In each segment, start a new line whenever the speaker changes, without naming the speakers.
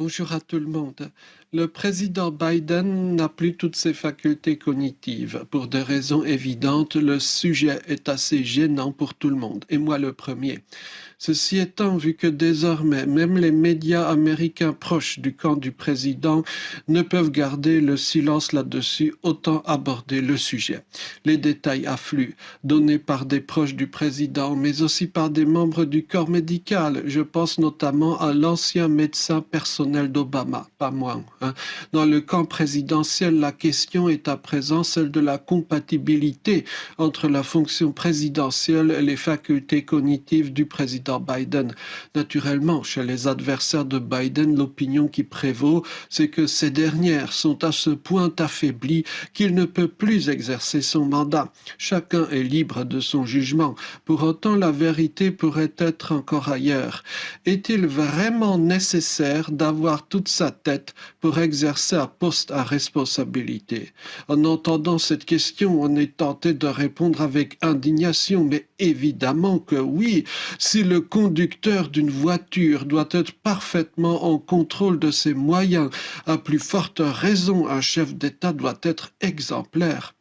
Bonjour à tout le monde. Le président Biden n'a plus toutes ses facultés cognitives. Pour des raisons évidentes, le sujet est assez gênant pour tout le monde, et moi le premier. Ceci étant, vu que désormais même les médias américains proches du camp du président ne peuvent garder le silence là-dessus, autant aborder le sujet. Les détails affluent, donnés par des proches du président, mais aussi par des membres du corps médical. Je pense notamment à l'ancien médecin personnel d'Obama, pas moi. Dans le camp présidentiel, la question est à présent celle de la compatibilité entre la fonction présidentielle et les facultés cognitives du président Biden. Naturellement, chez les adversaires de Biden, l'opinion qui prévaut, c'est que ces dernières sont à ce point affaiblies qu'il ne peut plus exercer son mandat. Chacun est libre de son jugement. Pour autant, la vérité pourrait être encore ailleurs. Est-il vraiment nécessaire d'avoir toute sa tête pour exercer un poste à responsabilité? En entendant cette question, on est tenté de répondre avec indignation, mais évidemment que oui. Si le conducteur d'une voiture doit être parfaitement en contrôle de ses moyens, à plus forte raison, un chef d'État doit être exemplaire.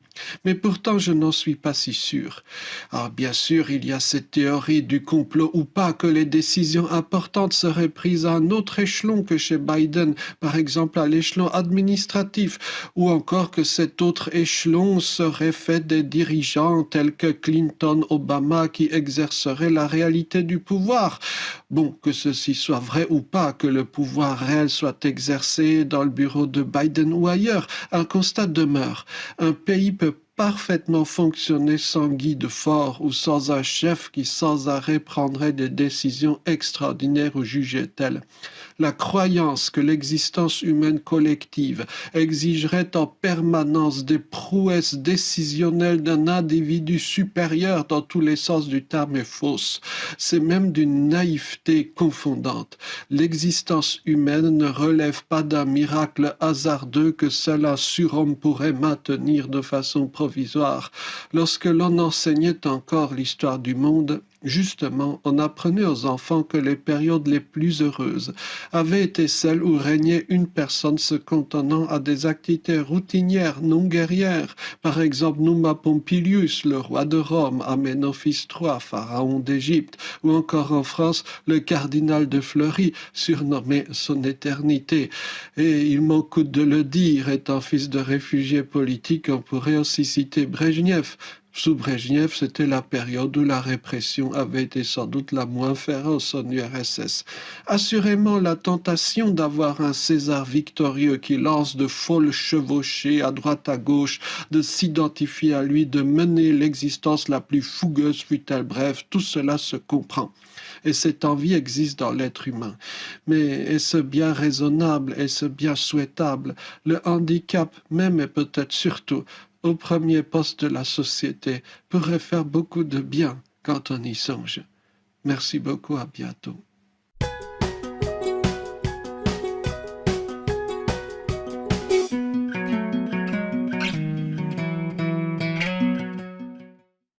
Mais pourtant, je n'en suis pas si sûr. Alors, bien sûr, il y a cette théorie du complot ou pas que les décisions importantes seraient prises à un autre échelon que chez Biden, par exemple à l'échelon administratif, ou encore que cet autre échelon serait fait des dirigeants tels que Clinton, Obama, qui exerceraient la réalité du pouvoir. Bon, que ceci soit vrai ou pas, que le pouvoir réel soit exercé dans le bureau de Biden ou ailleurs, un constat demeure. Un pays peut parfaitement fonctionner sans guide fort ou sans un chef qui sans arrêt prendrait des décisions extraordinaires ou jugeait telles. La croyance que l'existence humaine collective exigerait en permanence des prouesses décisionnelles d'un individu supérieur dans tous les sens du terme est fausse. C'est même d'une naïveté confondante. L'existence humaine ne relève pas d'un miracle hasardeux que seul un surhomme pourrait maintenir de façon provisoire. Lorsque l'on enseignait encore l'histoire du monde, justement, on apprenait aux enfants que les périodes les plus heureuses avaient été celles où régnait une personne se cantonnant à des activités routinières non guerrières. Par exemple, Numa Pompilius, le roi de Rome, Amenophis III, pharaon d'Égypte, ou encore en France, le cardinal de Fleury, surnommé son éternité. Et il m'en coûte de le dire, étant fils de réfugiés politiques, on pourrait aussi citer Brejnev. Sous Brejnev, c'était la période où la répression avait été sans doute la moins féroce en URSS. Assurément, la tentation d'avoir un César victorieux qui lance de folles chevauchées à droite à gauche, de s'identifier à lui, de mener l'existence la plus fougueuse fut-elle brève, tout cela se comprend. Et cette envie existe dans l'être humain. Mais est-ce bien raisonnable, est-ce bien souhaitable? Le handicap, même et peut-être surtout, au premier poste de la société, pourrait faire beaucoup de bien quand on y songe. Merci beaucoup, à bientôt.